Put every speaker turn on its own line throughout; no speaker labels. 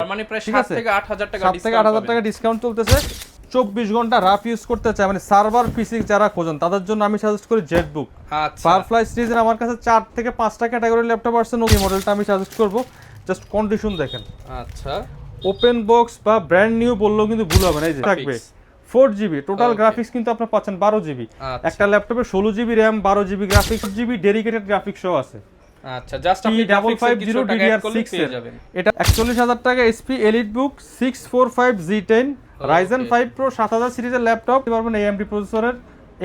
মানে প্রায় 7 থেকে 8000 টাকা
7 থেকে 8000 টাকা ডিসকাউন্ট চলতেছে। 24 ঘন্টা রাফ ইউজ করতে চায় মানে সার্ভার পিসি যারা খোঁজেন তাদের জন্য আমি সাজেস্ট করি জেটবুক।
আচ্ছা
ফায়ারফ্লাই সিরিজের আমার কাছে 4 থেকে 5টা ক্যাটাগরি ল্যাপটপ আছে, নতুন মডেলটা আমি সাজেস্ট করব। জাস্ট কন্ডিশন দেখেন,
আচ্ছা
ওপেন বক্স বা ব্র্যান্ড নিউ বললেও কিন্তু ভুল হবে না। এই যে থাকবে 4GB টোটাল গ্রাফিক্স, কিন্তু আপনারা পাচ্ছেন 12GB। একটা ল্যাপটপে 16GB RAM 12GB graphics, 8GB dedicated graphics সহ আছে।
আচ্ছা জাস্ট আপনি
5550 DDR6 এর এটা 41000 টাকা। HP EliteBook 645 G10 Ryzen 5 Pro 7000 সিরিজের ল্যাপটপ পাবেন AMD প্রসেসরের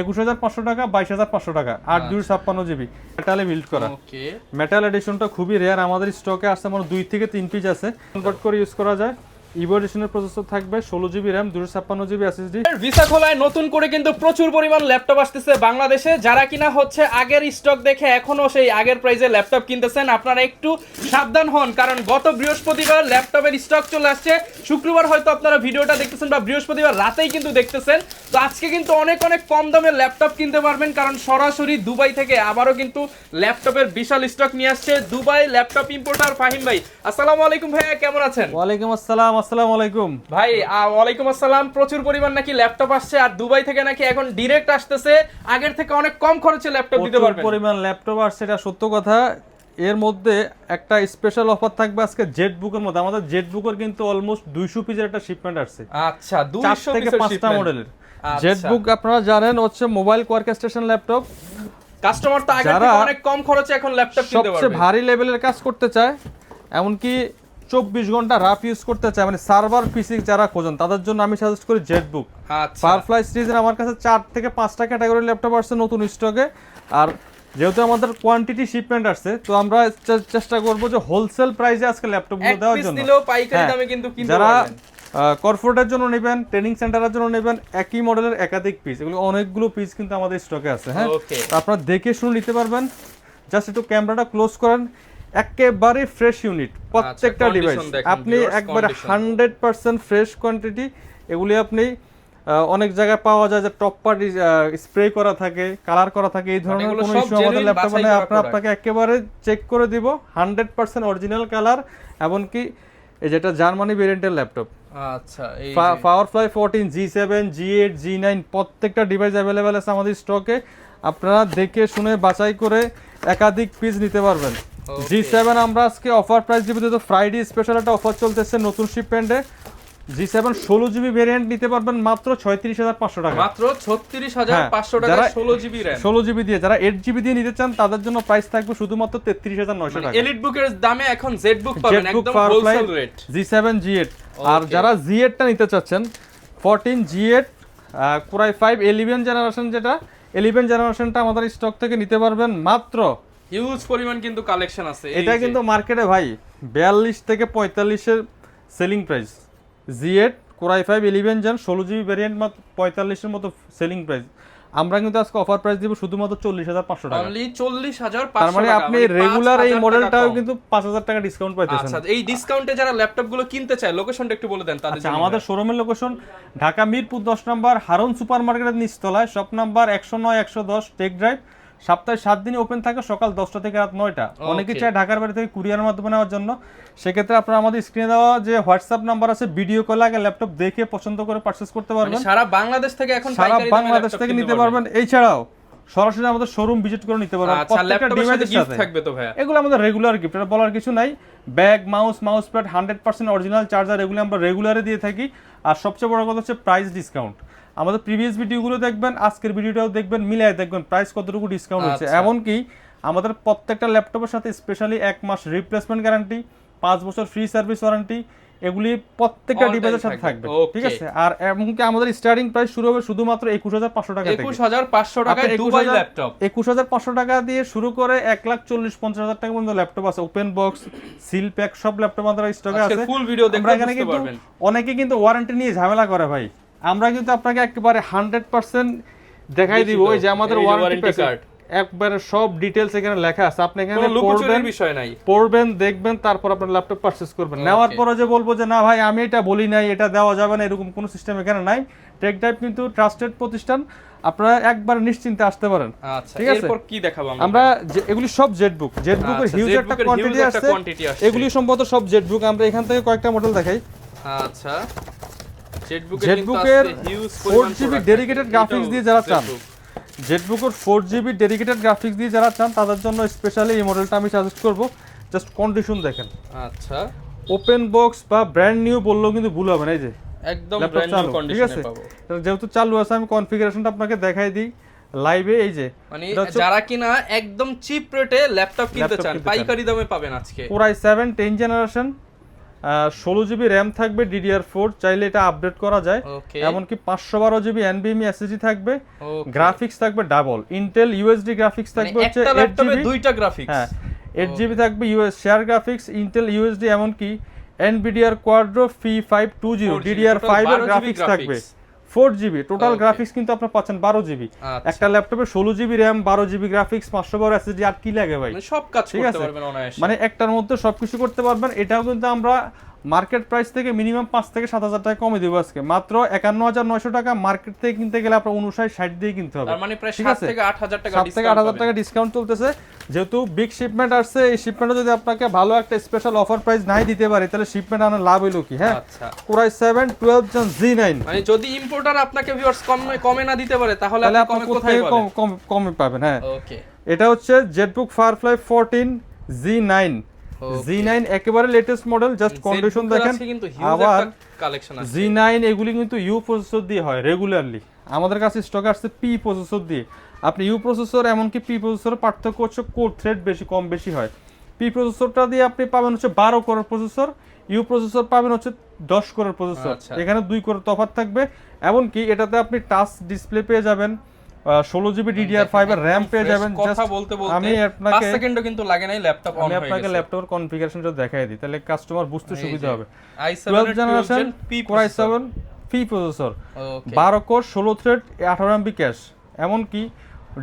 21500 টাকা 22500 টাকা 8GB মেটালে বিল্ড করা।
ওকে
মেটাল এডিশনটা খুবই রেয়ার, আমাদের স্টকে আসছে মানে 2 থেকে 3 পিস আছে, কনভার্ট করে ইউজ করা যায়। ইভো এডিশনের প্রসেসর থাকবে, 16GB RAM 256GB SSD।
Visa খোলায় নতুন করে কিন্তু প্রচুর পরিমাণ ল্যাপটপ আসতেছে বাংলাদেশে। যারা কিনা হচ্ছে আগের স্টক দেখে এখনো সেই আগের প্রাইসে ল্যাপটপ কিনতেছেন, আপনারা একটু সাবধান হন, কারণ গত বৃহস্পতিবার ল্যাপটপের স্টক চলে আসছে। শুক্রবার হয়তো আপনারা ভিডিওটা দেখতেছেন বা বৃহস্পতিবার রাতেই কিন্তু দেখতেছেন। তো আজকে কিন্তু অনেক অনেক কম দামে ল্যাপটপ কিনতে পারবেন, কারণ সরাসরি দুবাই থেকে আবারও কিন্তু ল্যাপটপের বিশাল স্টক নিয়ে আসছে দুবাই ল্যাপটপ ইম্পোর্টার ফাহিম ভাই। আসসালামু আলাইকুম ভাইয়া, কেমন আছেন?
ওয়ালাইকুম আসসালাম। আসসালামু আলাইকুম
ভাই। ওয়ালাইকুম আসসালাম। প্রচুর পরিমাণ নাকি ল্যাপটপ আসছে, আর দুবাই থেকে নাকি এখন ডাইরেক্ট আসতেছে, আগের থেকে অনেক কম খরচে ল্যাপটপ দিতে পারবেন।
প্রচুর পরিমাণ ল্যাপটপ আসছে, এটা সত্য কথা। এর মধ্যে একটা স্পেশাল অফার থাকবে আজকে জেটবুকের মধ্যে। আমাদের জেটবুকের কিন্তু অলমোস্ট 200 পিসের একটা শিপমেন্ট আসছে।
আচ্ছা 200
থেকে
পিসের
5টা
shipment।
মডেলের
আচ্ছা।
জেটবুক আপনারা জানেন হচ্ছে মোবাইল ওয়ার্কস্টেশন ল্যাপটপ।
কাস্টমার তো আগের থেকে অনেক কম খরচে এখন ল্যাপটপ কিনতে পারবে।
সবচেয়ে ভারী লেভেলের কাজ করতে চায়, এমনকি 24 ঘন্টা রাফ ইউজ করতে চায় মানে সার্ভার পিসি যারা খোঁজেন তাদের জন্য আমি সাজেস্ট করি জেটবুক।
আচ্ছা
ফায়ারফ্লাই সিরিজের আমার কাছে 4 থেকে 5টা ক্যাটাগরি ল্যাপটপ আসছে নতুন স্টকে। আর যেহেতু আমাদের কোয়ান্টিটি শিপমেন্ট আসছে, তো আমরা চেষ্টা করব যে হোলসেল প্রাইসে আজকে ল্যাপটপগুলো দেওয়ার জন্য।
দিলেও পাইকারি দামে কিন্তু কিনতে
যারা
পারবেন।
কর্পোরেটের জন্য নেবেন, ট্রেনিং সেন্টারের জন্য নেবেন, একই মডেলের একাধিক পিস, এগুলো অনেকগুলো পিস কিন্তু আমাদের স্টকে আছে। হ্যাঁ, তো আপনারা দেখে শুনে নিতে পারবেন। জাস্ট একটু ক্যামেরাটা ক্লোজ করেন, একেবারে ফ্রেশ ইউনিট প্রত্যেকটা ডিভাইস। আপনি একবারে 100% ফ্রেশ কোয়ান্টিটি। এগুলি আপনি অনেক জায়গায় পাওয়া যায় যে টপ পার্টি স্প্রে করা থাকে, কালার করা থাকে, এই ধরনের কোনো ইস্যু আমাদের ল্যাপটপে নেই। আপনাকে একেবারে চেক করে দিব 100% অরিজিনাল কালার, এমনকি এই যেটা জার্মানি ভেরিয়েন্টের ল্যাপটপ।
আচ্ছা এই
পাওয়ারফ্লাই 14 G7 G8 G9 প্রত্যেকটা ডিভাইস अवेलेबल আছে আমাদের স্টকে। আপনারা দেখে শুনে বাছাই করে একাধিক পিস নিতে পারবেন। G7 আমরা আজকে অফার প্রাইস দিব, তো ফ্রাইডে স্পেশাল একটা অফার চলতেছে নতুন শিপমেন্টে। G7 16GB ভেরিয়েন্ট নিতে পারবেন মাত্র 36500 টাকা।
মাত্র 36500 টাকা 16GB RAM
16GB দিয়ে। যারা 8GB দিয়ে নিতে চান তাদের জন্য প্রাইস থাকবে শুধুমাত্র 33900 টাকা।
এলিট বুকের দামে এখন জেটবুক পাবেন একদম হোলসেল রেট।
G7 G8। আর যারা G8 টা নিতে চাচ্ছেন 14 G8 Core i5 11 জেনারেশন, যেটা 11 জেনারেশনটা আমাদের স্টক থেকে নিতে পারবেন মাত্র।
হিউজ পরিমাণ কিন্তু কালেকশন আছে।
এটা কিন্তু মার্কেটে ভাই 42 থেকে 45 এর selling price. G8 Core i5 11 gen 16GB variant মাত্র 45 এর মতো সেলিং প্রাইস। আমরা কিন্তু আজকে অফার প্রাইস দিব শুধুমাত্র 40500 টাকা।
অনলি 40500 টাকা।
তার মানে আপনি রেগুলার এই মডেলটাও কিন্তু 5000 টাকা ডিসকাউন্ট পাইতেছেন।
আচ্ছা এই ডিসকাউন্টে যারা ল্যাপটপ গুলো কিনতে চায় লোকেশনটা একটু বলে দেন তাদের জন্য।
আচ্ছা, আমাদের শোরুমের লোকেশন ঢাকা মিরপুর 10 নম্বর হারুন সুপারমার্কেটের নিচতলায়, শপ নাম্বার 109 110 টেক ড্রাইভ। সপ্তাহে 7 দিনই ওপেন থাকে, সকাল 10টা থেকে রাত 9টা। অনেকে চায় ঢাকার বাইরে থেকে কুরিয়ারের মাধ্যমে নেওয়ার জন্য, সেক্ষেত্রে আপনারা আমাদের স্ক্রিনে দেওয়া যে হোয়াটসঅ্যাপ নাম্বার আছে, ভিডিও কল আগে ল্যাপটপ দেখে পছন্দ করে পারচেজ করতে পারবেন।
সারা বাংলাদেশ থেকে এখন
সারা বাংলাদেশ থেকে নিতে পারবেন। এছাড়াও সরাসরি আমাদের শোরুম ভিজিট করে নিতে পারবেন।
প্রত্যেকটা ডিভাইসের সাথে থাকবে তো ভাইয়া,
এগুলো আমাদের রেগুলার গিফট, এটা বলার কিছু নাই। Bag, mouse pad 100% original charger, এগুলো আমরা রেগুলারে দিয়ে থাকি। আর সবচেয়ে বড় কথা হচ্ছে প্রাইস ডিসকাউন্ট। আমাদের প্রিভিয়াস ভিডিওগুলো দেখবেন, আজকের ভিডিওটাও দেখবেন, মিলিয়ে দেখবেন প্রাইস কতটুকু ডিসকাউন্ট হচ্ছে। এমনকি আমাদের প্রত্যেকটা ল্যাপটপের সাথে স্পেশালি 1 মাস রিপ্লেসমেন্ট গ্যারান্টি, 5 বছর ফ্রি সার্ভিস ওয়ারেন্টি, এগুলি প্রত্যেকটা ডিভাইসের সাথে থাকবে। ঠিক আছে। আর এমনকি আমাদের স্টার্টিং প্রাইস শুরু হবে শুধুমাত্র 21500 টাকা থেকে।
21500 টাকা দুবাই ল্যাপটপ।
21500 টাকা দিয়ে শুরু করে 1,40,50,000 টাকা পর্যন্ত ল্যাপটপ আছে। ওপেন বক্স, সিল প্যাক সব ল্যাপটপ আমাদের স্টকে আছে।
ফুল ভিডিও দেখে বুঝতে পারবেন।
অনেকে কিন্তু ওয়ারেন্টি নিয়ে ঝামেলা করে ভাই, আমরা কিন্তু আপনাকে একেবারে 100% দেখাই দিব। ওই যে আমাদের ওয়ারেন্টি কার্ড একবারে সব ডিটেইলস এখানে লেখা আছে। আপনি এখানে পড়বেন,
বিষয় নাই,
পড়বেন, দেখবেন, তারপর আপনার ল্যাপটপ পারচেজ করবেন। নেওয়ার পরে যে বলবো যে না ভাই আমি এটা বলি নাই, এটা দেওয়া যাবে না, এরকম কোনো সিস্টেম এখানে নাই। টেক ড্রাইভ কিন্তু ট্রাস্টেড প্রতিষ্ঠান, আপনারা একবার নিশ্চিন্তে আসতে পারেন।
আচ্ছা,
ঠিক আছে,
এরপর কি দেখাবো
আমরা এগুলি সব জেটবুক, জেটবুকের হিউজ একটা কোয়ান্টিটি আছে, এগুলি সম্ভবত সব জেটবুক। আমরা এখান থেকে কয়েকটা মডেল দেখাই।
আচ্ছা,
জেটবুকের 4GB ডেডিকেটেড গ্রাফিক্স দিয়ে যারা চান, জেটবুকের 4GB ডেডিকেটেড গ্রাফিক্স দিয়ে যারা চান তাদের জন্য স্পেশালি এই মডেলটা আমি সাজেস্ট করব। জাস্ট কন্ডিশন দেখেন।
আচ্ছা,
ওপেন বক্স বা ব্র্যান্ড নিউ বললেও কিন্তু ভুল হবে না। এই যে
একদম ব্র্যান্ড নিউ কন্ডিশনে পাবো।
যেহেতু চালু আছে আমি কনফিগারেশনটা আপনাকে দেখাই দিই লাইভে। এই যে
মানে যারা কিনা একদম চিপ রেটে ল্যাপটপ কিনতে চান, পাইকারি দামে পাবেন আজকে।
Core i7 10 generation, 16GB RAM থাকবে, DDR4, চাইলে এটা আপডেট করা যায়। এমনকি 512GB NVMe SSD থাকবে, গ্রাফিক্স থাকবে ডাবল, ইন্টেল ইউএসডি গ্রাফিক্স থাকবে হচ্ছে 8GB,
দুইটা গ্রাফিক্স,
হ্যাঁ 8GB থাকবে US share graphics, Intel USD, এমনকি NVIDIA Quadro P520 DDR5 এর গ্রাফিক্স থাকবে, 4GB টোটাল গ্রাফিক্স কিন্তু আপনারা পাচ্ছেন 12GB। একটা ল্যাপটপে 16GB RAM, 12GB graphics, 512 SSD, আর কি লাগে ভাই?
সব কাজ করতে পারবেন অনায়াসে,
মানে একটার মধ্যে সবকিছু করতে পারবেন। এটাও কিন্তু আমরা মার্কেট প্রাইস থেকে মিনিমাম 5 থেকে 7,000 টাকা কমে দেবো আজকে, মাত্র 51,900 টাকা। মার্কেট থেকে কিনতে গেলে আপনার 59-60 দিয়ে কিনতে হবে,
তার মানে প্রায় 7 থেকে 8,000 টাকা ডিসকাউন্ট,
7 থেকে 8,000 টাকা ডিসকাউন্ট চলতেছে। যেহেতু বিগ শিপমেন্ট আসছে, এই শিপমেন্টে যদি আপনাকে ভালো একটা স্পেশাল অফার প্রাইস নাই দিতে পারে তাহলে শিপমেন্ট আনার লাভ হইলো কি? হ্যাঁ,
আচ্ছা,
Core i7 12 Gen Z9,
মানে যদি ইম্পোর্টার আপনাকে ভিউয়ার্স কমে না দিতে পারে তাহলে আপনি কোথায়
কমে পাবেন? হ্যাঁ,
ওকে,
এটা হচ্ছে জেটবুক ফায়ারফ্লাই 14 Z9, Z9 একেবারে লেটেস্ট মডেল। জাস্ট কন্ডিশন দেখেন। আবার
কালেকশন আছে
Z9 এগুলি কিন্তু ইউ প্রসেসর দিয়ে হয় রেগুলারলি, আমাদের কাছে স্টক আসছে পি প্রসেসর দিয়ে। আপনি ইউ প্রসেসর এমনকি পি প্রসেসরের পার্থক্য হচ্ছে কোর থ্রেড বেশি কম বেশি হয়। পি প্রসেসরটা দিয়ে আপনি পাবেন হচ্ছে 12 কোরের প্রসেসর, ইউ প্রসেসর পাবেন হচ্ছে 10 কোরের প্রসেসর, এখানে 2 কোরের তফাৎ থাকবে। এমনকি এটাতে আপনি টাচ ডিসপ্লে পেয়ে যাবেন, 16GB DDR5 এর RAM পেয়ে যাবেন।
কথা বলতে
আমি আপনাকে
5 সেকেন্ডও কিন্তু লাগে নাই, ল্যাপটপ অন হয়ে গেছে।
আমি আপনাকে ল্যাপটপের কনফিগারেশনটা দেখাই দিই, তাহলে কাস্টমার বুঝতে সুবিধা হবে।
i7
12 generation Core i7 P processor, 12 core, 16 thread, 18MB cash, এমনকি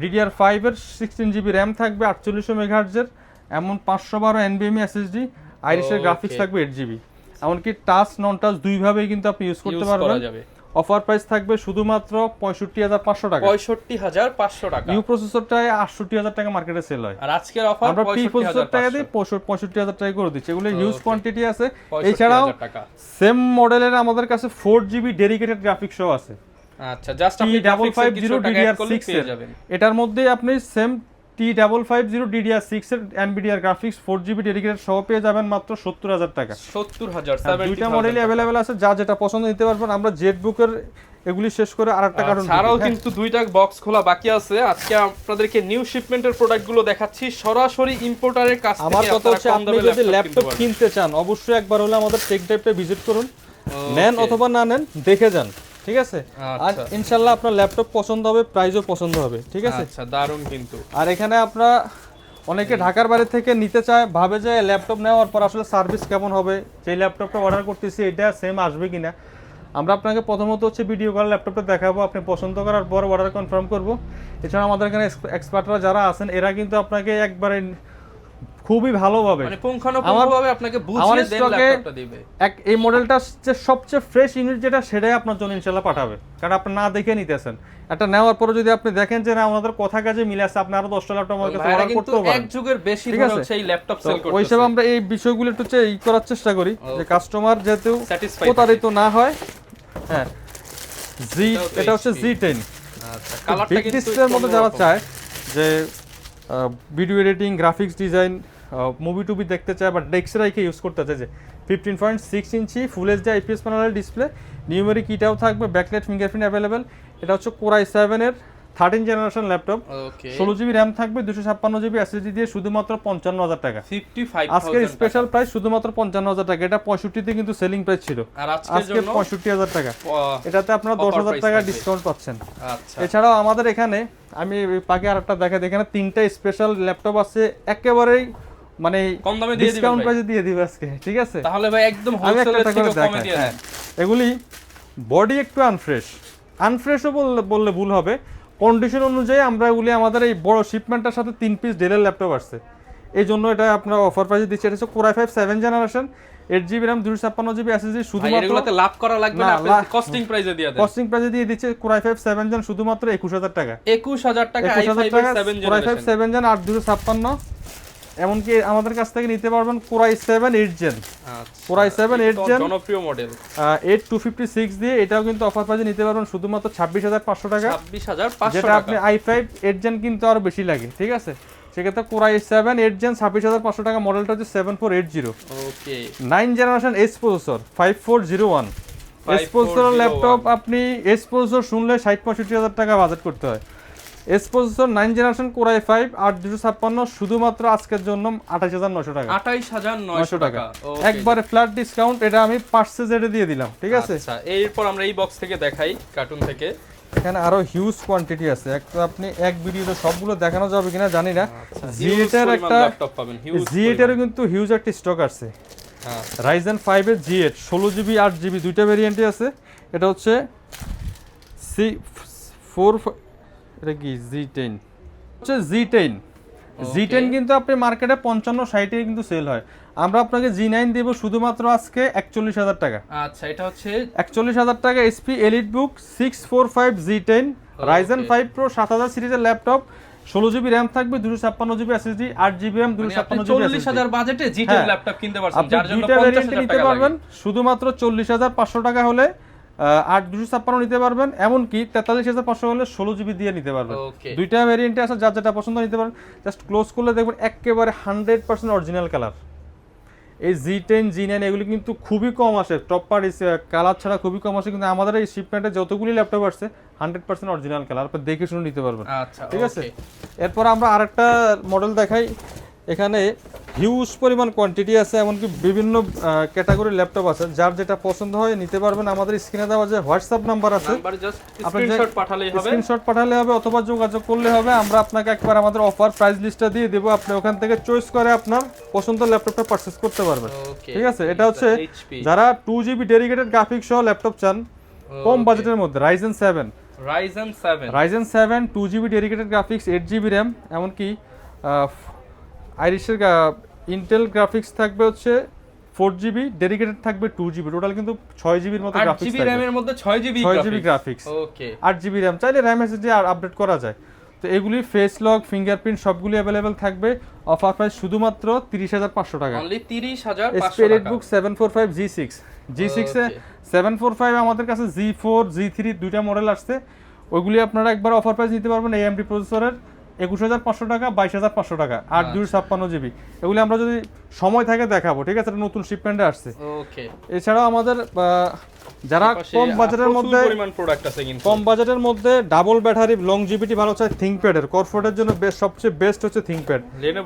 DDR5 এর 16GB RAM থাকবে, 4800 MHz এর, এমন 512 NVMe SSD, আইরিশের গ্রাফিক্স থাকবে 8GB। এমনকি টাচ নন টাচ দুই ভাবেই কিন্তু আপনি ইউজ করতে পারবেন। অফার প্রাইস থাকবে শুধুমাত্র 65,500 টাকা,
65,500 টাকা।
নিউ প্রসেসরটায় 68,000 টাকা মার্কেটে সেল হয়,
আর আজকের অফার
আমরা পি প্রসেসর টাকা দিয়ে 65,000 টাকা করে দিচ্ছি। এগুলো হিউজ কোয়ান্টিটি আছে। এছাড়াও সেম মডেলের আমাদের কাছে 4GB ডেডিকেটেড গ্রাফিক্স সহ আছে।
আচ্ছা, জাস্ট আপনি
T550 DDR6 এর, এটার মধ্যে আপনি সেম T550 DDR6 এর NVIDIA গ্রাফিক্স 4GB ডেডিকেটেড সহ পেয়ে যাবেন মাত্র 70,000 টাকা।
70,000,
দুইটা মডেলই अवेलेबल আছে, যা যেটা পছন্দ নিতে পারবেন। আমরা জেটবুকের এগুলি শেষ করে আরেকটা কারণ
ছাড়াও কিন্তু দুইটা বক্স খোলা বাকি আছে। আজকে আপনাদেরকে নিউ শিপমেন্টের প্রোডাক্টগুলো দেখাচ্ছি সরাসরি ইম্পোর্টারের কাছ থেকে।
আমার কথা হচ্ছে আপনি যদি ল্যাপটপ কিনতে চান অবশ্যই একবার হলে আমাদের টেক ড্রাইভটা ভিজিট করুন, নেন অথবা না নেন দেখে যান, ঠিক আছে? আর ইনশাআল্লাহ আপনার ল্যাপটপ পছন্দ হবে, প্রাইসও পছন্দ হবে, ঠিক আছে?
আচ্ছা, দারুন। কিন্তু
আর এখানে আপনারা অনেকে ঢাকার বাইরে থেকে নিতে চায়, ভাবে যে ল্যাপটপ নেওয়ার পর আসলে সার্ভিস কেমন হবে, যে ল্যাপটপটা অর্ডার করতেছি এটা সেম আসবে কিনা। আমরা আপনাকে প্রথমত হচ্ছে ভিডিও কল ল্যাপটপটা দেখাবো, আপনি পছন্দ করার পর অর্ডার কনফার্ম করব। এছাড়া আমাদের এখানে এক্সপার্টরা যারা আছেন এরা কিন্তু আপনাকে একবারে খুবই ভালোভাবে
মানে পুঙ্খানুপুঙ্খভাবে আপনাকে বুঝিয়ে দেন ল্যাপটপটা দিবে।
এই মডেলটা যে সবচেয়ে ফ্রেশ ইউনিট যেটা সেটাই আপনার জন্য ইনশাআল্লাহ পাঠাবে, কারণ আপনি না দেখে নিতেছেন। এটা নেওয়ার পরে যদি আপনি দেখেন যে না আমাদের কথা কাজে মিলে আছে, আপনি আরো 10টা ল্যাপটপ আমাদের কাছে অর্ডার করতে পারেন।
এক যুগের বেশি ধরে হচ্ছে এই ল্যাপটপ সেল করতেছে।
ওই হিসাবে আমরা এই বিষয়গুলো একটু করার চেষ্টা করি যে কাস্টমার যেহেতু প্রতারিত না হয়। হ্যাঁ, এটা হচ্ছে Z10।
আচ্ছা, কালারটা কিন্তু
ডিসপ্লের মধ্যে যারা চায় যে video editing, graphics design, movie টুবি দেখতে চায় বা ডেস্ক রেখে ইউজ করতে চায়, যে 15.6 ইঞ্চি ফুল এইচডি আইপিএস প্যানেলের ডিসপ্লে, নিউমেরিক কিটাও থাকবে, ব্যাকলাইট ফিঙ্গারপ্রিন্ট অ্যাভেলেবেল। এটা হচ্ছে Core i7 এর 13 জেনারেশন ল্যাপটপ, 16GB র্যাম থাকবে, 256GB SSD দিয়ে শুধুমাত্র 55,000 টাকা। আজকের স্পেশাল প্রাইস শুধুমাত্র 55,000 টাকা। এটা 65 তে কিন্তু সেলিং প্রাইস ছিল, আজকে 65,000 টাকা। এটাতে আপনারা 10,000 টাকা ডিসকাউন্ট পাচ্ছেন। এছাড়াও আমাদের এখানে আমি পাকে আরেকটা দেখাই, এখানে 3টা স্পেশাল ল্যাপটপ আছে, একেবারেই মানে
কম দামে দিয়ে দিবেন,
ডিসকাউন্ট প্রাইসে দিয়ে দিব আজকে, ঠিক আছে?
তাহলে ভাই একদম হোলসেলের থেকে কমে দিয়ে দেন।
এগুলি বডি একটু আনফ্রেশও বললে ভুল হবে, কন্ডিশন অনুযায়ী আমরা এগুলি আমাদের এই বড় শিপমেন্টের সাথে 3 পিস ডেলের ল্যাপটপ আসছে, এই জন্য এটা আপনারা অফার প্রাইসে দিচ্ছি। এটা হচ্ছে Core i5 7 generation, 8GB RAM 256GB SSD
ভাই
শুধুমাত্র
এগুলোতে লাভ করা লাগবে না,
না,
আপনি কস্টিং প্রাইসে দিয়ে দেন।
কস্টিং প্রাইসে দিয়ে দিচ্ছে Core i5 7 Gen শুধুমাত্র 21000 টাকা।
21000 টাকা
21000
i5
টাকা
7
Core i5
জেনারেশন।
7 Gen 8256, এমনকি আমাদের কাছ থেকে নিতে পারবেন Core i7 8 Gen।
আচ্ছা
Core i7 8 Gen
জনপ্রিয় মডেল
8256 দিয়ে, এটাও কিন্তু অফার প্রাইসে নিতে পারবেন শুধুমাত্র 26500 টাকা।
26500
যেটা আপনি
টাকা।
i5 8 Gen কিন্তু আরো বেশি লাগে, ঠিক আছে? সেক্ষেত্রে Core i7 8 Gen 26500 টাকা, মডেলটা হচ্ছে 7480।
ওকে
9 generation S processor 5401। S processor laptop, আপনি এস প্রসেসর শুনলে 60-65 টাকা বাজেট করতে হয়। S processor 9 generation Core i5 8256 শুধুমাত্র আজকের জন্য 28900 টাকা।
28900 টাকা। ওকে
একবারে ফ্ল্যাট ডিসকাউন্ট, এটা আমি পার্সেস রেটে দিয়ে দিলাম, ঠিক আছে?
আচ্ছা এরপর আমরা এই বক্স থেকে দেখাই, কার্টুন থেকে।
এখানে আরো হিউজ কোয়ান্টিটি আছে, একটা আপনি এক ভিডিওতে সবগুলো দেখানো যাবে কিনা জানি না।
হিউজ
Z8 এর
পরিমাণ
একটা
ল্যাপটপ পাবেন, হিউজ
Z8 এর কিন্তু হিউজ একটা স্টক আছে।
হ্যাঁ
Ryzen 5 এর Z8 16GB 8GB দুইটা ভেরিয়েন্টই আছে। এটা হচ্ছে C4, এটা কি Z10 হচ্ছে Z10। Z10 কিন্তু আপনি মার্কেটে 55-60 এ কিন্তু সেল হয়, আমরা আপনাকে G9 দেব শুধুমাত্র আজকে 41000 টাকা।
আচ্ছা এটা হচ্ছে
41000 টাকা। HP EliteBook 645 Z10 Ryzen 5 Pro 7000 সিরিজের ল্যাপটপ, 16GB RAM থাকবে, 256GB SSD, 8GB RAM, 256GB SSD।
40000 বাজেটে জি10
হ্যাঁ।
ল্যাপটপ কিনতে পারছেন,
আপনি
যার জন্য
দুইটা ভেরিয়েন্টে
50000
নিতে
টাকা
পারবেন
লাগে।
শুধুমাত্র 40500 টাকা হলে 8256 নিতে পারবেন, এমনকি 43500 হলে 16GB দিয়ে নিতে পারবেন।
ওকে
দুইটা ভেরিয়েন্টে আছে, যার যেটা পছন্দ নিতে পারেন। জাস্ট ক্লোজ করলে দেখবেন একেবারে 100% অরিজিনাল কালার। এই Z10 G9 এগুলি কিন্তু খুবই কম আসে, টপ পার্ট কালার ছাড়া খুবই কম আসে, কিন্তু আমাদের এই শিপমেন্টে যতগুলি ল্যাপটপ আসছে 100% অরিজিনাল কালার, আপনি দেখে শুনে নিতে পারবেন।
আচ্ছা
ঠিক আছে? এরপর আমরা আরেকটা মডেল দেখাই। এখানে হিউজ পরিমাণ কোয়ান্টিটি আছে, এমনকি বিভিন্ন ক্যাটাগরির ল্যাপটপ আছে, যার যেটা পছন্দ হয় নিতে পারবেন। আমাদের স্ক্রিনে দেওয়া যে হোয়াটসঅ্যাপ নাম্বার আছে,
নাম্বার জাস্ট স্ক্রিনশট পাঠালেই হবে,
স্ক্রিনশট পাঠালে হবে অথবা যোগাযোগ করলে হবে। আমরা আপনাকে একবার আমাদের অফার প্রাইস লিস্টটা দিয়ে দেব, আপনি ওখান থেকে চয়েস করে আপনার পছন্দের ল্যাপটপটা পারচেজ করতে পারবেন।
ওকে
ঠিক আছে? এটা হচ্ছে
HP
যারা 2GB ডেডিকেটেড গ্রাফিক্স সহ ল্যাপটপ চান কম বাজেটের মধ্যে, Ryzen 7 Ryzen 7 2GB dedicated graphics 8GB RAM, এমনকি আইরিশের ইন্টেল গ্রাফিক্স থাকবে হচ্ছে 4GB, ডেডিকেটেড থাকবে 2GB, টোটাল কিন্তু 6GB এর মতো গ্রাফিক্স
8GB
থাকবে।
RAM এর মধ্যে 6GB
6GB গ্রাফিক্স,
ওকে
8GB RAM, চাইলে RAM SSD আর আপডেট করা যায়। তো এগুলি ফেস লক, ফিঙ্গারপ্রিন্ট সবগুলি अवेलेबल থাকবে। অফার প্রাইস শুধুমাত্র 30500 টাকা।
অনলি 30500
HP EliteBook 745 G6 এ 745 আমাদের কাছে G4 G3 দুইটা মডেল আসছে, ওইগুলি আপনারা একবার অফার প্রাইস নিতে পারবেন। AMD প্রসেসরের 21500 টাকা, 22500 টাকা, 8/256GB। এগুলি আমরা যদি সময় থাকে দেখাবো, ঠিক আছে? এটা নতুন শিপমেন্টে আসছে।
ওকে
এছাড়াও আমাদের যারা কম বাজেটের মধ্যে
পরিমাণ প্রোডাক্ট আছে কিন্তু
কম বাজেটের মধ্যে ডাবল ব্যাটারি লংজিভিটি ভালো চাই, ThinkPad এর কর্পোরেটের জন্য সবচেয়ে বেস্ট হচ্ছে ThinkPad।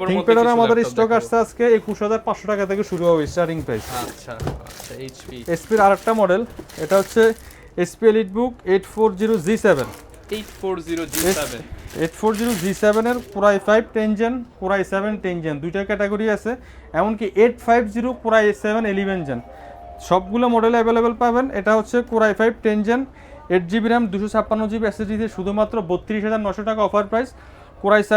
ThinkPad এর আমাদের স্টক আসছে আজকে 21500 টাকা থেকে শুরু হবে স্টার্টিং প্রাইস।
আচ্ছা আচ্ছা
HP এর আরেকটা মডেল, এটা হচ্ছে HP EliteBook 840G7 840G7 এর Core i5 10 Gen, Core i7 10 Gen দুইটা ক্যাটাগরি আছে, এমনকি 850 Core i7 11 Gen সবগুলো মডেল अवेलेबल পাবেন। এটা হচ্ছে Core i5 10 Gen 8GB RAM 256GB SSD দিয়ে শুধুমাত্র 32900 টাকা অফার প্রাইস। Core i7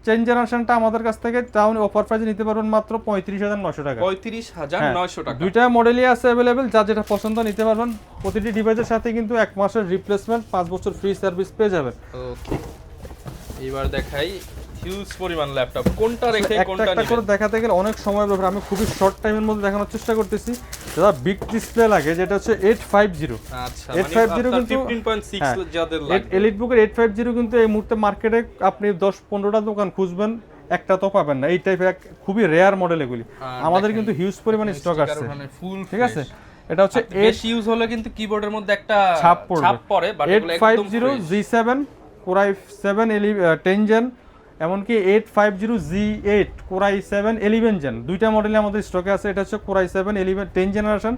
10 জেনারেশনটা আমাদের কাছ থেকে টাউন অফার প্রাইসে নিতে পারবেন মাত্র 35900 টাকা।
35900 টাকা।
দুইটা মডেলই আছে अवेलेबल, যা যেটা পছন্দ নিতে পারবেন। প্রতিটি ডিভাইসের সাথে কিন্তু 1 মাসের রিপ্লেসমেন্ট, 5 বছর ফ্রি সার্ভিস পেয়ে যাবেন।
ওকে এবার দেখাই হিউজ পরিমাণ ল্যাপটপ, কোনটা রেখে কোনটা
একটা করে
নেবেন?
দেখাতে গেলে অনেক সময় লাগবে, আমি খুবই শর্ট টাইমের মধ্যে দেখানোর চেষ্টা করতেছি। যারা বিগ ডিসপ্লে লাগে, যেটা হচ্ছে 850
আচ্ছা
850
মানে
কিন্তু
15.6 যাদের লাগবে,
EliteBook এর 850 কিন্তু এই মুহূর্তে মার্কেটে আপনি 10-15টা দোকান খুঁজবেন, একটা তো পাবেন না। এই টাইপের খুবই রেয়ার মডেল এগুলি, আমাদের কিন্তু হিউজ পরিমাণ স্টক আছে। ঠিক আছে? এটা হচ্ছে
বেশি ইউজ হলে কিন্তু কিবোর্ডের মধ্যে একটা
ছাপ
পড়ে, বাট এগুলো একদম
850G7 Core i7 10 Gen, এমনকি 850G8 Core i7 11 Gen দুইটা মডেলে আমাদের স্টকে আছে। এটা হচ্ছে Core i7 11 10 জেনারেশন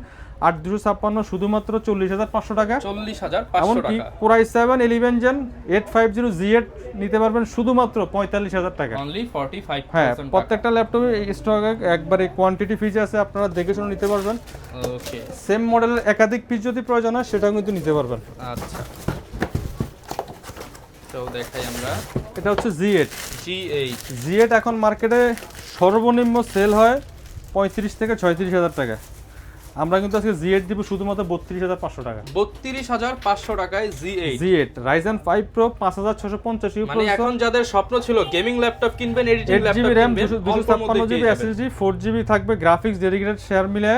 8256 শুধুমাত্র 40500 টাকা।
40500
এমনকি
টাকা।
Core i7 11 Gen 850G8 নিতে পারবেন শুধুমাত্র 45000 টাকা।
অনলি 45000
হ্যাঁ,
টাকা।
প্রত্যেকটা ল্যাপটপে স্টকে একবারে কোয়ান্টিটি ফিচার আছে, আপনারা দেখে শুনে নিতে পারবেন।
ওকে
সেম মডেলের একাধিক পিস যদি প্রয়োজন হয় সেটাও কিন্তু নিতে পারবেন।
আচ্ছা তো দেখাই আমরা,
এটা হচ্ছে G8
G8
এখন মার্কেটে সর্বনিম্ন সেল হয় 35 থেকে 36000 টাকা। আমরা কিন্তু আজকে Z8 দিব শুধুমাত্র 32500 টাকা।
32500 টাকায়
Z8 Ryzen 5 Pro 5650
মানে এখন যাদের স্বপ্ন ছিল গেমিং ল্যাপটপ কিনবেন, এডিটিং ল্যাপটপ কিনবেন,
256GB SSD 4GB থাকবে, গ্রাফিক্স ডেডিকেটেড শেয়ার মিলে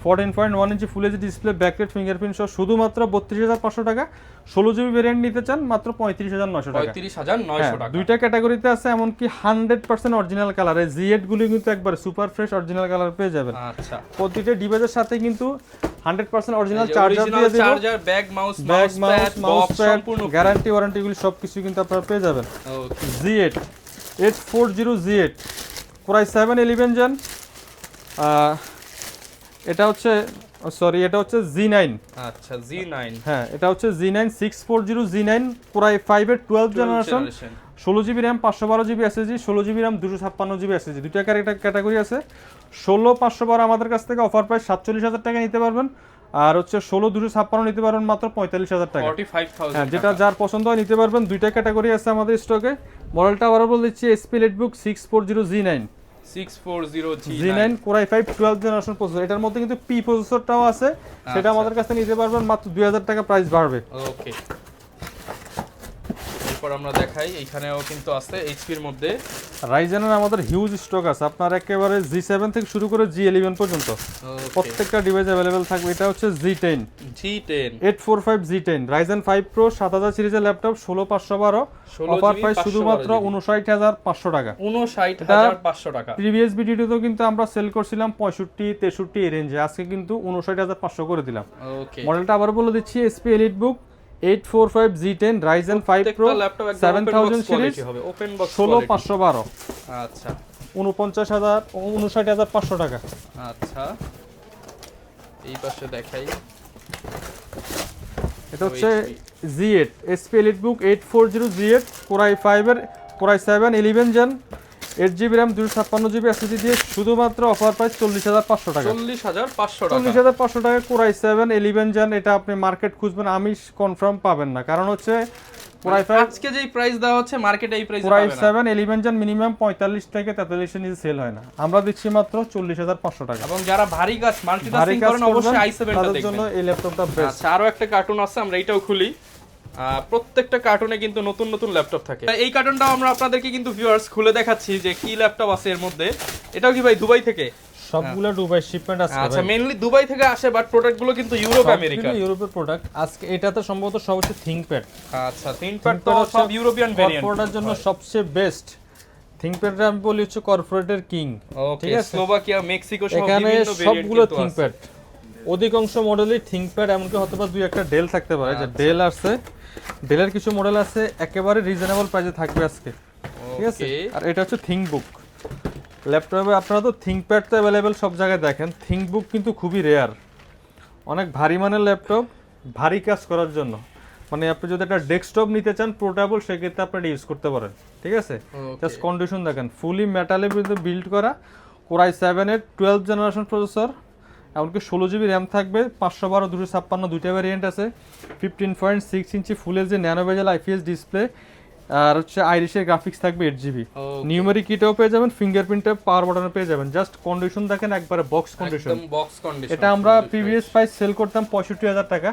14.1 inch full HD display, backlight fingerprint সহ শুধুমাত্র 32500 টাকা। 16GB ভেরিয়েন্ট নিতে চান মাত্র 35900 টাকা।
35900 টাকা।
দুইটা ক্যাটাগরিতে আছে, এমনকি 100% অরিজিনাল কালার। এই Z8 গুলো কিন্তু একবার সুপার ফ্রেশ অরিজিনাল কালার পেয়ে যাবেন।
আচ্ছা,
প্রতিটা ডিভাইসের সাথে কিন্তু 100% অরিজিনাল চার্জার দিয়ে দেব,
charger, bag, mouse
pad, guarantee warranty গুলো সবকিছু কিন্তু আপনারা পেয়ে যাবেন।
ওকে,
Z8 840 Z8 Core i7 11 Gen, এটা হচ্ছে এটা হচ্ছে Z9।
আচ্ছা, Z9,
হ্যাঁ এটা হচ্ছে Z9 640 Z9 Core i5 এর 12 generation, 16GB RAM 512GB SSD, 16GB RAM 256GB SSD। দুইটা ক্যাটাগরি আছে। 16512 আমাদের কাছ থেকে অফার প্রাইস 47000 টাকা নিতে পারবেন, আর হচ্ছে 16256 নিতে পারবেন মাত্র 45000 টাকা।
45000।
হ্যাঁ, যেটা যার পছন্দ হয় নিতে পারবেন। দুইটা ক্যাটাগরি আছে আমাদের স্টকে। মডেলটা আবার বলে দিচ্ছি, SP Elitebook 640 Z9
G9
Core i5 12 generation processor. এটার মধ্যে কিন্তু P প্রসেসরটাও আছে, সেটা আমাদের কাছে নিতে পারবেন মাত্র 2000 টাকা প্রাইস বাড়বে।
ওকে, এরপর আমরা দেখাই, এইখানেও কিন্তু আছে HP এর মধ্যে।
Ryzen এর আমাদের হিউজ স্টক আছে, আপনার একেবারে G7 থেকে শুরু করে G11 পর্যন্ত প্রত্যেকটা ডিভাইস अवेलेबल থাকবে। এটা হচ্ছে G10 845 G10 Ryzen 5 Pro 7000 সিরিজের ল্যাপটপ 16512, অফার প্রাইস শুধুমাত্র 59500 টাকা।
59500 টাকা।
প্রিভিয়াস ভিডিওতে কিন্তু আমরা সেল করছিলাম 65 63 এই রেঞ্জে, আজকে কিন্তু 59500 করে দিলাম।
ওকে,
মডেলটা আবার বলে দিচ্ছি, SP Elitebook 845 Z10 Ryzen 5 Pro 7000 series
হবে, ওপেন বক্স
16512।
আচ্ছা,
59500 টাকা।
আচ্ছা, এই পাশে দেখাই,
এটা হচ্ছে Z8 SP Elitebook 840 Z8 Core i5 এর Core i7 11 Gen 8GB RAM 256GB SSD দিয়ে শুধুমাত্র অফার প্রাইস 40500 টাকা।
40500 টাকা।
40500 টাকা Core i7 11 Gen। এটা আপনি মার্কেট খুঁজবেন, আমি কনফার্ম পাবেন না, কারণ হচ্ছে Core i5
আজকে যেই প্রাইস দেওয়া হচ্ছে মার্কেটে এই প্রাইসে
Core
পাবেন না।
i7 11 Gen মিনিমাম 45 থেকে 43 এর নিচে সেল হয় না, আমরা দিচ্ছি মাত্র 40500 টাকা।
এবং যারা ভারী কাজ মাল্টিটাস্কিং করেন অবশ্যই i7 টা
তাদের
দেখবেন,
জন্য এই ল্যাপটপটা বেস্ট।
আচ্ছা, আরো একটা কার্টুন আছে, আমরা এটাও খুলি। প্রত্যেকটা কার্টুনে কিন্তু নতুন নতুন ল্যাপটপ থাকে। এই কার্টুনটাও আমরা আপনাদেরকে কিন্তু ভিউয়ার্স খুলে দেখাচ্ছি যে কি ল্যাপটপ আছে এর মধ্যে। এটাও কি ভাই দুবাই থেকে?
সবগুলো দুবাই শিপমেন্ট আছে।
আচ্ছা, মেইনলি দুবাই থেকে আসে, বাট প্রোডাক্টগুলো কিন্তু ইউরোপ আমেরিকা।
ইউরোপের প্রোডাক্ট। আজকে এটাতে সম্ভবত সব হচ্ছে ThinkPad।
আচ্ছা, ThinkPad তো সব ইউরোপিয়ান ভেরিয়েন্ট।
কর্পোরেটের জন্য সবচেয়ে বেস্ট ThinkPadটা আমি বলি হচ্ছে কর্পোরেটের কিং।
ঠিক আছে, স্লোভাকিয়া, মেক্সিকো সব
এখানে
বিভিন্ন ভেরিয়েন্ট
সবগুলো ThinkPad। অধিকাংশ মডেলই ThinkPad, এমনকি হয়তোবা দুই একটা ডেল থাকতে পারে। যে ডেল আছে, ডেলের কিছু মডেল আছে একেবারে রিজনেবল প্রাইসে থাকবে আজকে। ঠিক আছে, আর এটা হচ্ছে ThinkBook ল্যাপটপে। আপনারা তো ThinkPad তো অ্যাভেলেবেল সব জায়গায় দেখেন, ThinkBook কিন্তু খুবই রেয়ার। অনেক ভারী মানের ল্যাপটপ, ভারী কাজ করার জন্য। মানে আপনি যদি একটা ডেস্কটপ নিতে চান পোর্টেবল, সেক্ষেত্রে আপনি ইউজ করতে পারেন। ঠিক আছে, জাস্ট কন্ডিশন দেখেন, ফুলি মেটালের ভিতরে বিল্ড করা Core i7 এর 12 জেনারেশন প্রসেসর, এমনকি 16GB RAM থাকবে, 512 256 দুইটা ভ্যারিয়েন্ট আছে, 15.6 inch full HD nano bezel IPS display, আর হচ্ছে আইরিশের গ্রাফিক্স থাকবে 8GB। নিউমেরিক কিটাও পেয়ে যাবেন, ফিঙ্গারপ্রিন্টে পাওয়ার বাটনে পেয়ে যাবেন। জাস্ট কন্ডিশন দেখেন একবারে বক্স কন্ডিশন। এটা আমরা প্রিভিয়াস প্রাইস সেল করতাম 65000 টাকা,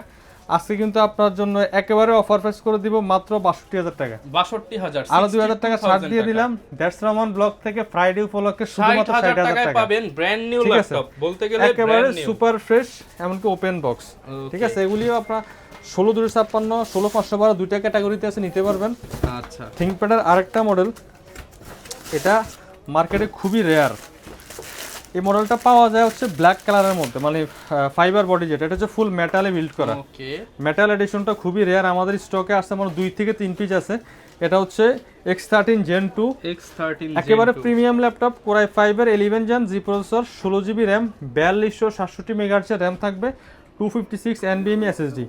আজকে কিন্তু আপনার জন্য একেবারে অফার প্রাইস করে দিব মাত্র 62000 টাকা।
62000,
আরো 2000 টাকা ছাড় দিয়ে দিলাম। দ্যাটস রহমান ব্লগ থেকে ফ্রাইডে উপলক্ষে শুধুমাত্র 60000 টাকায়
পাবেন ব্র্যান্ড নিউ ল্যাপটপ, বলতে গেলে
একেবারে সুপার ফ্রেশ, এমনকি ওপেন বক্স। ঠিক আছে, এগুলিও আপনারা 16256 16512 দুইটা ক্যাটাগরিতে আছে, নিতে পারবেন।
আচ্ছা,
ThinkPad এর আরেকটা মডেল, এটা মার্কেটে খুবই রেয়ার। এই মডেলটা পাওয়া যায় হচ্ছে ব্ল্যাক কালারের মধ্যে, মানে ফাইবার বডি, যেটা এটা হচ্ছে ফুল মেটালে বিল্ড করা। মেটাল এডিশনটা খুবই রেয়ার, আমাদের স্টকে আসছে মানে 2 থেকে 3 পিস আছে। এটা হচ্ছে X13 Gen 2 একেবারে প্রিমিয়াম ল্যাপটপ, Core i5 এর 11 Gen G processor, 16GB RAM 4267 MHz এর RAM থাকবে, 256 NVMe SSD,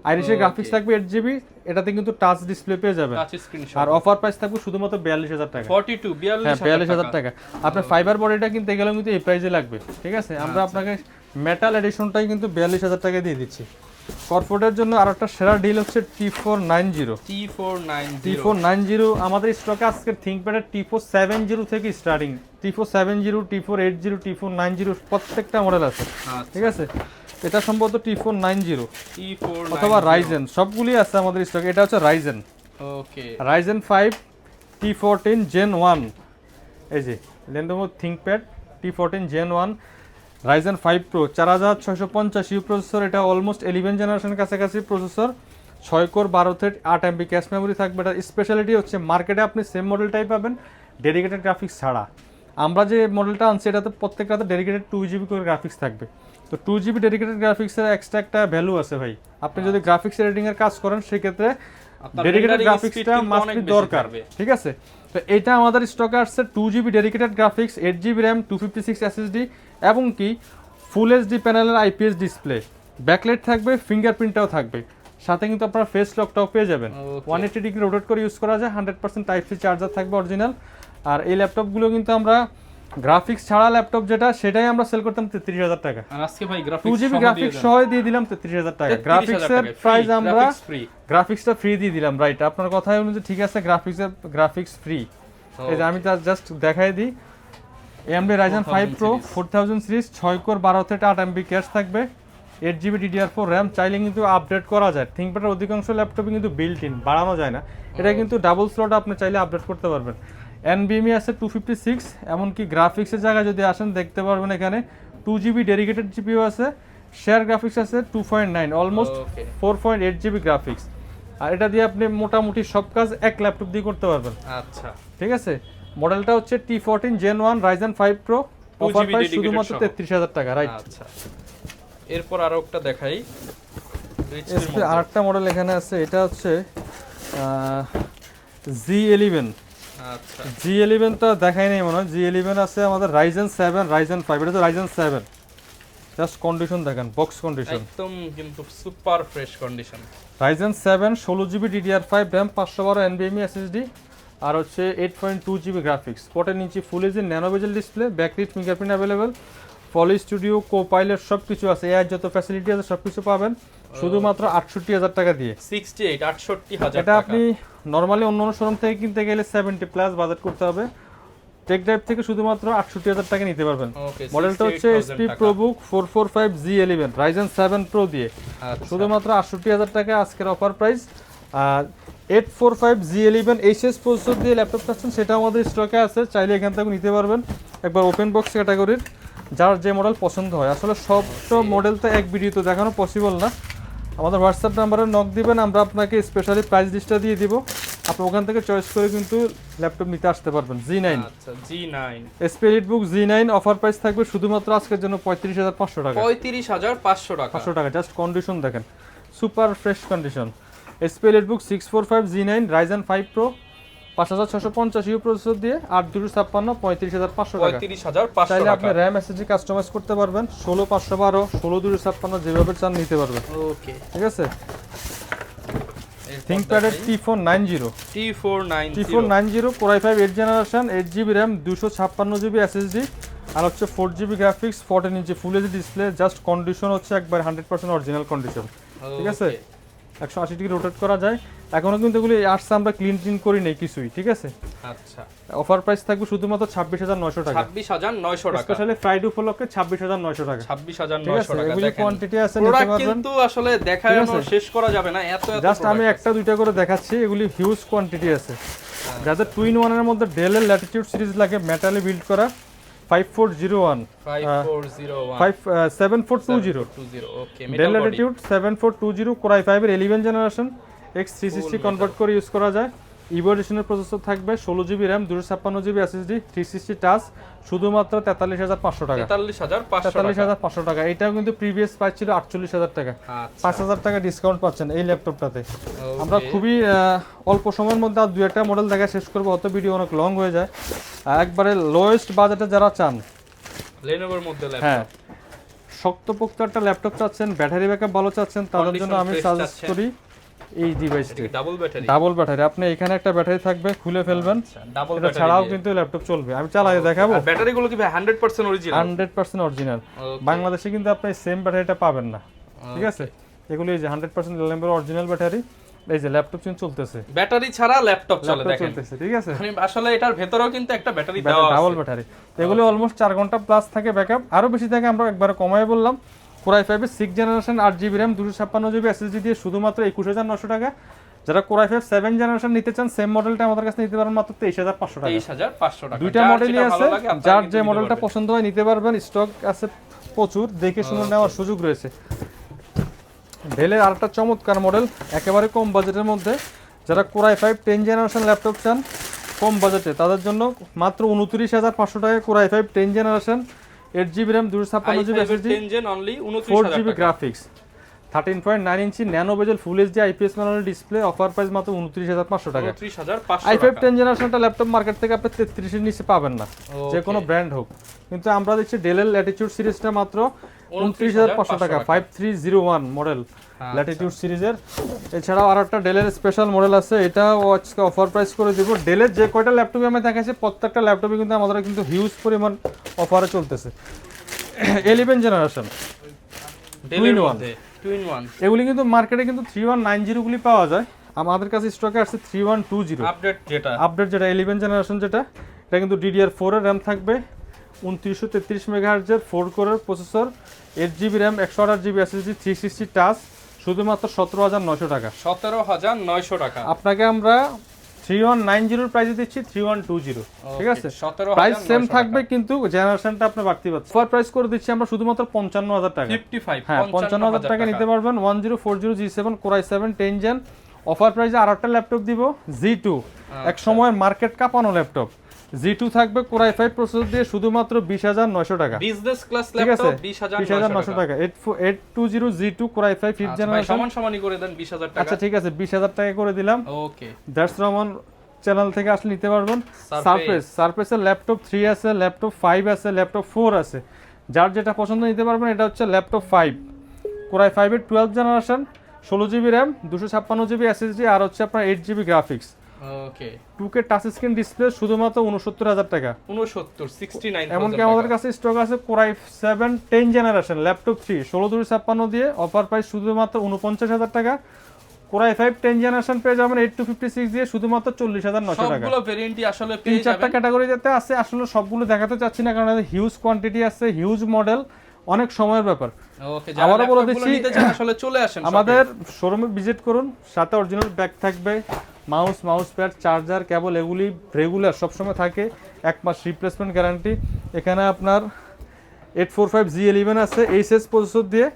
আইরিশের গ্রাফিক্স থাকবে 8GB। এটাতে কিন্তু টাচ ডিসপ্লে পেয়ে যাবেন, আর অফার প্রাইস থাকবে শুধুমাত্র 42000 টাকা। 42000 টাকা। আপনার ফাইবার বডিটা কিনতে গেলে কিন্তু এই প্রাইসে লাগবে। ঠিক আছে, আমরা আপনাকে মেটাল এডিশনটাই কিন্তু 42000 টাকা দিয়ে দিচ্ছি। কর্পোরেটের জন্য আরেকটা সেরা ডিল হচ্ছে T490 T490 আমাদের স্টকে আজকে থিংকপ্যাডের T470 থেকে স্টার্টিং, T470 T480 T490 প্রত্যেকটা মডেল আছে। ঠিক আছে, এটা সম্ভবত T490 অথবা রাইজেন, সবগুলি আছে আমাদের স্টকে। এটা হচ্ছে রাইজেন,
ওকে,
রাইজেন 5 T14 Gen 1, এই যে Lenovo ThinkPad T14 Gen 1 Ryzen 5 Pro 4650 processor, এটা অলমোস্ট 11 জেনারেশনের কাছাকাছি processor, 6 core 12 thread 8 MB cache memory থাকবে। এটা স্পেশালিটি হচ্ছে মার্কেটে আপনি সেম মডেলটাই পাবেন ডেডিকেটেড গ্রাফিক্স ছাড়া। আমরা যে মডেলটা আনছি এটাতে প্রত্যেকটাতে ডেডিকেটেড 2GB করে গ্রাফিক্স থাকবে। তো 2GB ডেডিকেটেড গ্রাফিক্সের এক্সট্রা একটা ভ্যালু আছে ভাই। আপনি যদি গ্রাফিক্স এডিটিং এর কাজ করেন সেক্ষেত্রে ডেডিকেটেড গ্রাফিক্সটা মাস্ট বি দরকার। ঠিক আছে, তো এটা আমাদের স্টকে আসছে 2GB dedicated graphics, 8GB RAM, 256 SSD এবং কি ফুল এইচডি প্যানেলের IPS ডিসপ্লে, ব্যাকলাইট থাকবে, ফিঙ্গারপ্রিন্টটাও থাকবে, সাথে কিন্তু আপনারা ফেস লকটাও পেয়ে যাবেন। 180 ডিগ্রি রোটেট করে ইউজ করা যায়, 100% টাইপ-সি চার্জার থাকবে অরিজিনাল। আর এই ল্যাপটপগুলো কিন্তু আমরা গ্রাফিক্স ছাড়া ল্যাপটপ যেটা সেটাই আমরা সেল করতাম 33000 টাকা,
আর আজকে ভাই গ্রাফিক্স
2GB গ্রাফিক্স সহ দিয়ে দিলাম 33000 টাকা। গ্রাফিক্সের প্রাইস আমরা গ্রাফিক্সটা ফ্রি দিয়ে দিলাম, রাইট? আপনার কথাই অনুযায়ী ঠিক আছে, গ্রাফিক্স ফ্রি। এই যে আমি তার জাস্ট দেখাই দিই, AMD Ryzen 5 Pro 4000 series, 6 core 12 thread 8 MB cash থাকবে, 8GB DDR4 RAM, চাইলে কিন্তু আপডেট করা যায়। থিংকপ্যাডের অধিকাংশ ল্যাপটপে কিন্তু বিল্ট ইন, বাড়ানো যায় না, এটা কিন্তু ডাবল স্লট আপনি চাইলে আপডেট করতে পারবেন। NVMe আছে 256, এমনকি গ্রাফিক্সের জায়গায় যদি আসেন দেখতে পারবেন এখানে 2GB ডেডিকেটেড GPU আছে, শেয়ার গ্রাফিক্স আছে 2.9, অলমোস্ট 4.8GB গ্রাফিক্স। আর এটা দিয়ে আপনি মোটামুটি সব কাজ এক ল্যাপটপ দিয়ে করতে পারবেন।
আচ্ছা,
ঠিক আছে, মডেলটা হচ্ছে T14 Gen 1 Ryzen 5 Pro, offer price শুধুমাত্র 33000 টাকা, রাইট?
আচ্ছা, এরপর আরো একটা দেখাই,
আরেকটা মডেল এখানে আছে, এটা হচ্ছে G11।
আচ্ছা,
G11 তো দেখাই নাই মনে হয়, G11 আছে আমাদের Ryzen 7 Ryzen 5, এটা হচ্ছে Ryzen 7, জাস্ট কন্ডিশন দেখেন, বক্স কন্ডিশন
একদম কিন্তু super fresh condition.
Ryzen 7 16GB DDR5 RAM, 512 NVMe SSD, আর হচ্ছে 8.2GB graphics, 14 inch full HD nano bezel display, backlight, fingerprint available, Poly Studio, Copilot সব কিছু আছে, এআই যত ফ্যাসিলিটি আছে সব কিছু পাবেন শুধুমাত্র 68000 টাকা দিয়ে।
68000
এটা আপনি নরমালি অন্য শোরুম থেকে কিনতে গেলে 70+ বাজেট করতে হবে, টেক ড্রাইভ থেকে শুধুমাত্র 68000 টাকা নিতে পারবেন। মডেলটা হচ্ছে HP ProBook 445 G11 Ryzen 7 Pro দিয়ে, শুধুমাত্র 68000 টাকা আজকের অফার প্রাইস। আর 845 G11 HS প্রসেসর দিয়ে ল্যাপটপ পাচ্ছেন, সেটা আমাদের স্টকে আছে, চাইলে এখান থেকে নিতে পারবেন। একবার ওপেন বক্স ক্যাটাগরির যার যে মডেল পছন্দ হয়, আসলে সব মডেল তো এক ভিডিওতে দেখানো পসিবল না, আমাদের হোয়াটসঅ্যাপ নাম্বারে নক দিবেন, আমরা আপনাকে স্পেশালি প্রাইস লিস্টটা দিয়ে দিব, আপনি ওখান থেকে চয়েস করে কিন্তু ল্যাপটপ নিতে আসতে পারবেন। G9,
আচ্ছা, G9
SP EliteBook G9 offer price থাকবে শুধুমাত্র আজকের জন্য 35500 টাকা,
35500 টাকা,
500 টাকা, জাস্ট কন্ডিশন দেখেন, super fresh condition. SP EliteBook 645 G9 Ryzen 5 Pro 5650 processor দিয়ে 8256 35500 টাকা,
35500
চাইলে
টাকা।
আপনি RAM SSD কাস্টমাইজ করতে পারবেন, 16512 16256 যেভাবে চান নিতে পারবেন।
ওকে,
ঠিক আছে, থিংকপ্যাডের T490 Core i5 8 generation, 8GB RAM, 256GB SSD, আর হচ্ছে 4GB graphics, 14 inch full HD display, just condition হচ্ছে একবার 100% অরিজিনাল কন্ডিশন। ঠিক আছে, 180 ডিগ্রি রোটেট করা যায়, এখনো কিন্তু এগুলি আসছে, আমরা ক্লিন করি নেই কিছুই। ঠিক আছে,
আচ্ছা,
অফার প্রাইস থাকবে শুধুমাত্র 26900 টাকা,
26900 টাকা,
স্পেশালি ফ্রাইডে উপলক্ষে 26900 টাকা,
26900 টাকা।
এগুলি
দেখেন
কোয়ান্টিটি আছে, নিতে
প্রোডাক্ট
পারবেন,
কিন্তু আসলে দেখানো শেষ করা যাবে না, এত
জাস্ট আমি একটা দুইটা করে দেখাচ্ছি, এগুলি হিউজ কোয়ান্টিটি আছে। যাদের টুইন ওয়ানের মধ্যে ডেলের ল্যাটিটিউড সিরিজ লাগে, মেটালে বিল্ড করা, 5401 7420
ওকে,
ডেল ল্যাটিটিউড 7420 Core i5 এর 11 জেনারেশন, X360 কনভার্ট করে ইউজ করা যায়, ইভো এডিশনের প্রসেসর থাকবে, 16GB RAM, 256GB SSD, 360 touch, শুধুমাত্র 43500 টাকা, 43500 টাকা। এটাও কিন্তু প্রিভিয়াস প্রাইস ছিল 48000 টাকা, 5000 টাকা ডিসকাউন্ট পাচ্ছেন এই ল্যাপটপটাতে। আমরা খুবই অল্প সময়ের মধ্যে আর দুই একটা মডেল দেখা শেষ করবো, হয়তো ভিডিও অনেক লং হয়ে যায়। একবারে লোয়েস্ট বাজেটে যারা চান,
লেনোভোর মধ্যে
হ্যাঁ শক্তপোক্ত একটা ল্যাপটপ চাচ্ছেন, ব্যাটারি ব্যাকআপ ভালো চাচ্ছেন, তাদের জন্য আমি সাজেস্ট করি এই ডিভাইসটি। ডাবল ব্যাটারি, আপনি এখানে একটা ব্যাটারি থাকবে, খুলে ফেলবেন, এটা ছাড়াও কিন্তু ল্যাপটপ চলবে। আমি চালাই দেখাবো,
ব্যাটারিগুলো কি 100% অরিজিনাল?
100% অরিজিনাল। বাংলাদেশে কিন্তু আপনি সেম ব্যাটারিটা পাবেন না। ঠিক আছে, এগুলো এই যে 100% ল্যাম্বের অরিজিনাল ব্যাটারি, এই যে ল্যাপটপ কিন্তু চলতেছে,
ব্যাটারি ছাড়া ল্যাপটপ চলে দেখেন
চলতেছে, ঠিক আছে।
মানে আসলে এটার ভেতরেও কিন্তু একটা ব্যাটারি দেওয়া আছে,
ডাবল ব্যাটারি। এগুলো অলমোস্ট 4 ঘন্টা প্লাস থাকে ব্যাকআপ, আরো বেশি থাকে, আমরা একবারে কমায় বললাম। কোরাই 5 এর 6 generation 8GB RAM 256GB SSD দিয়ে শুধুমাত্র 21900 টাকা। যারা কোরাই 5 7 জেনারেশন নিতে চান সেম মডেলটা আমাদের কাছে নিতে পারেন মাত্র 23500 টাকা।
23500 টাকা,
দুইটা মডেলই আছে, যার যে মডেলটা পছন্দ হয় নিতে পারবেন, স্টক আছে প্রচুর, দেখে শুনে নেওয়ার সুযোগ রয়েছে। ডেলের আরেকটা চমৎকার মডেল একেবারে কম বাজেটের মধ্যে, যারা কোরাই 5 10 জেনারেশন ল্যাপটপ চান কম বাজেটে, তাদের জন্য মাত্র 29500 টাকায় core i 5 10 generation 8GB RAM 256GB SSD
10 gen only
4GB graphics 13.9 inch nano bezel full HD IPS প্যানেলের ডিসপ্লে, অফার প্রাইস মাত্র 29500 টাকা।
29500
i5 10 জেনারেশনটা ল্যাপটপ মার্কেট থেকে আপনি 33 এর নিচে পাবেন না, যে কোনো ব্র্যান্ড হোক, কিন্তু আমরা দিচ্ছি ডেলের ল্যাটিটিউড সিরিজটা মাত্র 29500 টাকা, 5301 মডেল ল্যাটিটিউড সিরিজের। এছাড়াও আরেকটা ডেলের স্পেশাল মডেল আছে, এটাও আজকে অফার প্রাইস করে দিব। ডেলের যে কয়টা ল্যাপটপে আমি দেখাচ্ছি প্রত্যেকটা ল্যাপটপে কিন্তু আমাদের কিন্তু হিউজ পরিমাণ অফারে চলতেছে। 11 জেনারেশন
ডেলের মধ্যে 2-in-1
এগুলি কিন্তু মার্কেটে কিন্তু 3190 গুলি পাওয়া যায়, আমাদের কাছে স্টকে আসছে 3120 আপডেট যেটা 11 জেনারেশন, যেটা এটা কিন্তু DDR4 এর RAM থাকবে, 2933 MHz এর 4 কোরের processor, 8GB RAM 128GB SSD 360 touch, শুধুমাত্র 17900 টাকা।
17900 টাকা
আপনাকে আমরা 3190 এর প্রাইসে দিচ্ছি 3120, ঠিক আছে। প্রাইস সেম থাকবে কিন্তু জেনারেশনটা আপনি বাড়তি পাচ্ছেন। অফার প্রাইস করে দিচ্ছি আমরা শুধুমাত্র 55000 টাকা,
55
হ্যাঁ 55000 টাকা নিতে পারবেন। 1040 G7 কোরাই 7 10 জেন অফার প্রাইসে আরেকটা ল্যাপটপ দিব G2, এক সময়ের মার্কেট কাঁপানো ল্যাপটপ। G2 থাকবে কোরাই 5 প্রসেসর দিয়ে শুধুমাত্র 20900 টাকা,
বিজনেস ক্লাস ল্যাপটপ 20900
টাকা। 820 G2 কোরাই 5 5th জেনারেশন
সমান সমানই করে দেন 20000 টাকা।
আচ্ছা ঠিক আছে, 20000 টাকা করে দিলাম।
ওকে,
দ্যাটস রহমান চ্যানেল থেকে আসলে নিতে পারবেন। সারফেসের ল্যাপটপ 3 আছে, ল্যাপটপ 5 আছে, ল্যাপটপ 4 আছে, যার যেটা পছন্দ নিতে পারবেন। এটা হচ্ছে ল্যাপটপ 5 কোরাই 5 এর 12 generation 16GB RAM 256GB SSD আর হচ্ছে আপনার 8GB গ্রাফিক্স।
ওকে,
2K টাচ স্ক্রিন ডিসপ্লে শুধুমাত্র 69000 টাকা।
69
এমনকি আমাদের কাছে স্টক আছে কোরাই 7 10 জেনারেশন ল্যাপটপ 3 16/56 দিয়ে অফার প্রাইস শুধুমাত্র 49000 টাকা। কোরাই 5 10 জেনারেশন পেয়ে যাবেন 8256 দিয়ে শুধুমাত্র 40900 টাকা।
সবগুলো ভেরিয়েন্টই আসলে
তিন
পেয়ে
চারটা
যাবেন।
ক্যাটাগরিতে আছে, আসলে সবগুলো দেখাতে চাচ্ছি না কারণ হিউজ কোয়ান্টিটি আছে, হিউজ মডেল, অনেক সময়ের ব্যাপার।
ওকে,
আবারও বলে দিচ্ছি
নিতে চান আসলে চলে আসেন
আমাদের শোরুমে ভিজিট করুন, সাথে অরিজিনাল ব্যাগ থাকবে, মাউস প্যাড, চার্জার, কেবল এগুলি রেগুলার সবসময় থাকে, 1 মাস রিপ্লেসমেন্ট গ্যারান্টি। এখানে আপনার 845 G11 আছে এইচএস প্রসেসর দিয়ে,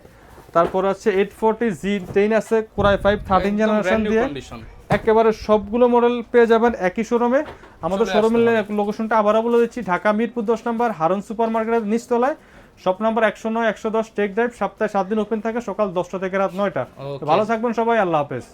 তারপর আছে 840 G10 আছে কোরাই 5 13 জেনারেশন দিয়ে। একেবারে সবগুলো মডেল পেয়ে যাবেন একই শোরুমে। আমাদের শোরুমের লোকেশনটা আবারও বলে দিচ্ছি, ঢাকা মিরপুর 10 নম্বর হারুন সুপার মার্কেটের নিচতলায়, শপ নাম্বার 109 110 টেক ড্রাইভ। সপ্তাহে 7 দিন ওপেন থাকে, সকাল 10টা থেকে রাত 9টা। ভালো থাকবেন সবাই, আল্লাহ হাফেজ।